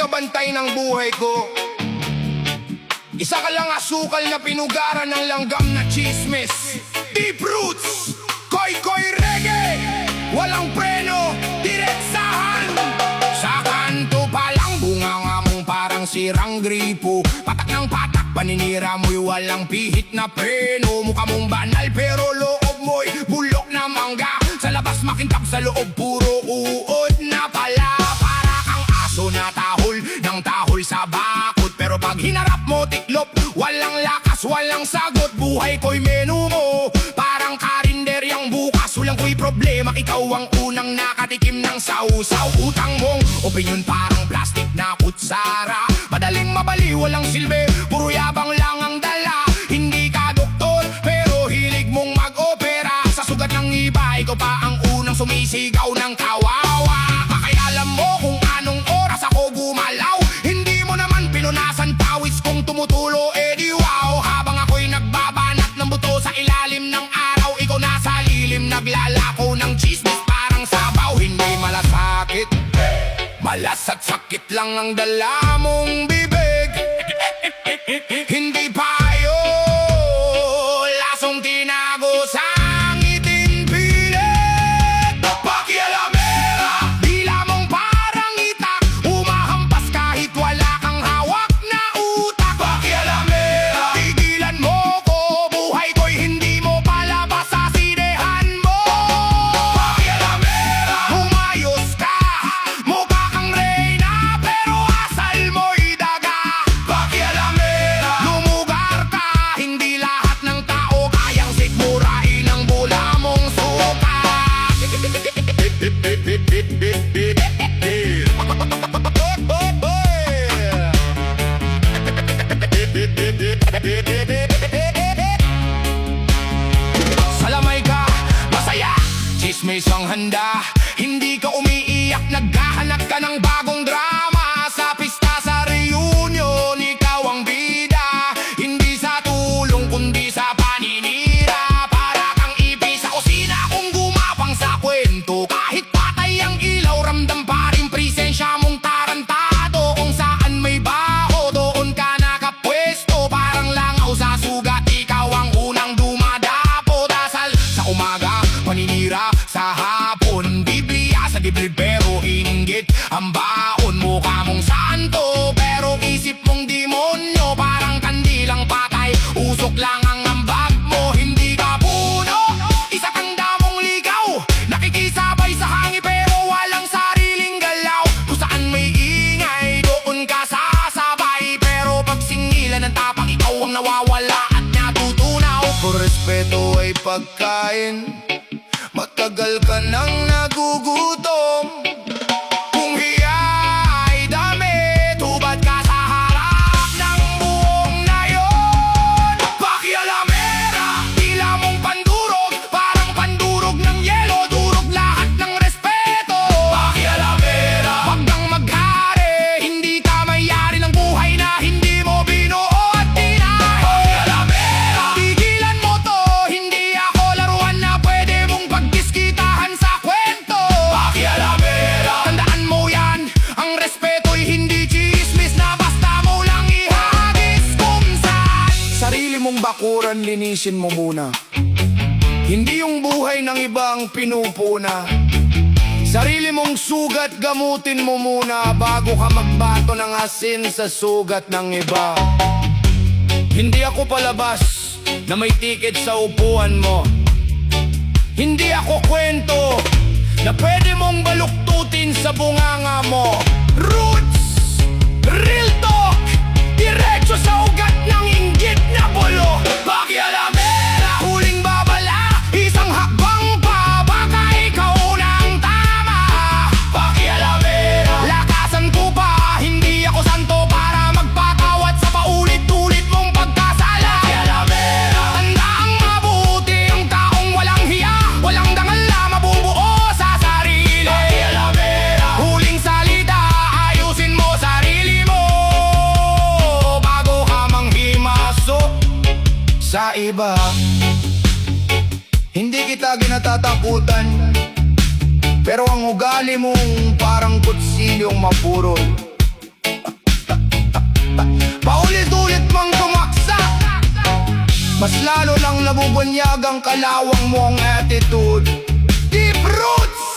nagbabantay ng buhay ko. Isa ka lang asukal na pinugaran ng langgam na chismis. Deep roots, koy-koy reggae, walang preno, diretsahan. Sa kanto pa lang bunganga mong parang sirang gripo. Patak ng patak, paninira mo'y walang pihit na preno. Mukha mong banal pero loob mo'y bulok na mangga. Sa labas makintab, sa loob puro uod na pala. Para kang aso na tahol ng tahol sa bakod. Pero pag hinarap mo tiklop, walang lakas, walang sagot. Buhay ko'y menu mo, parang karinderyang bukas. Walang ko'y problema, ikaw ang unang nakatikim ng sausaw. Utang mong opinyon parang plastic na kutsara. Madaling mabali, walang silbi, puro yabang lang ang dala. Hindi ka doktor, pero hilig mong mag-opera. Sa sugat ng iba, ikaw pa ang unang sumisigaw ng kawawa. Pakialam mo kung anong oras ako gumalaw. Hindi mo naman pinunasan pawis kung tumutulo, di wow. Habang ako'y nagbabanat ng buto sa ilalim ng araw, ikaw nasa lilim naglalako ng chismis parang sabaw. Hindi malasakit, malasat sakit lang ang dala mong bibig. Hindi payo, lasong tinago sa ngiting pilit. Pakialamera, dila mong parang itak, umahampas kahit wala kang hawak na utak. Pakialamera, tigilan mo ko, buhay ko'y hindi mo palabas sa sidehan mo. Pakialamera, umayos ka, mukha kang reyna pero asal mo'y daga. Pakialamera, lumugar ka, hindi lahat ng tao kayang sikmurain ang bula mong suka. Salamay ka, masaya, chismis ang handa. Hindi ka umiiyak, naghahanap ka ng bagong drama. Sa pista, sa reunion, ikaw ang bida. Hindi sa tulong, kundi sa paninira. Para kang ipi sa kusina kung gumapang sa kwento. Kahit patay ang ilaw, ramdam pa rin presensya mong tarantado. Kung saan may baho, doon ka nakapwesto. Parang langaw sa sugat, ikaw ang unang dumadapo. Dasal sa umaga, paninira sa hapon. Biblia sa dibdib pero inggit ang baon. Mukha mong santo pero isip mong demonyo. Parang kandilang patay, usok lang ang ambag mo. Hindi ka puno, isa kang damong ligaw. Nakikisabay sa hangi pero walang sariling galaw. Kung saan may ingay, doon ka sasabay. Pero pag singilan ng tapang, ikaw ang nawawala at natutunaw. Kung respeto ay pagkain, matagal ka nang nagugutom. Kung hiya ay damit, hubad ka sa harap ng buong nayon. Pakialamera, tila mong pandurog, parang pandurog ng yelo. Durog lahat ng respeto. Pakialamera, wag kang maghari, hindi ka mayari ng buhay na hindi mo binuo at tinay. Pakialamera, tigilan mo to, hindi ako laruan na pwede mong pagdiskitahan sa kwento. Pakialamera, tandaan mo yan, ang respeto'y hindi chismis na basta mo lang ihagis kung saan. Sarili mong bakuran, linisin mo muna. Hindi yung buhay ng iba ang pinupuna. Sarili mong sugat, gamutin mo muna bago ka magbato ng asin sa sugat ng iba. Hindi ako palabas na may tiket sa upuan mo. Hindi ako kwento na pwede mong baluktutin sa bunganga mo. Roots, real talk, diretso sa ugat ng inggit na bulo. Pakialamera, huling babala, isang hakbang pa, baka ikaw na ang tama. Pakialamera, lakasan ko pa, hindi ako santo para magpatawad sa paulit-ulit mong pagkasala. Pakialamera, tanda ang mabuti, ang taong walang hiya, walang dangal na mabubuo sa sarili. Pakialamera, huling salita, ayusin mo sarili mo bago ka manghimasok sa iba. Hindi kita ginatatakutan, pero ang ugali mong parang kutsilyong mapurol. Mas lalo lang nabubunyag ang kalawang mong attitude. Deep roots!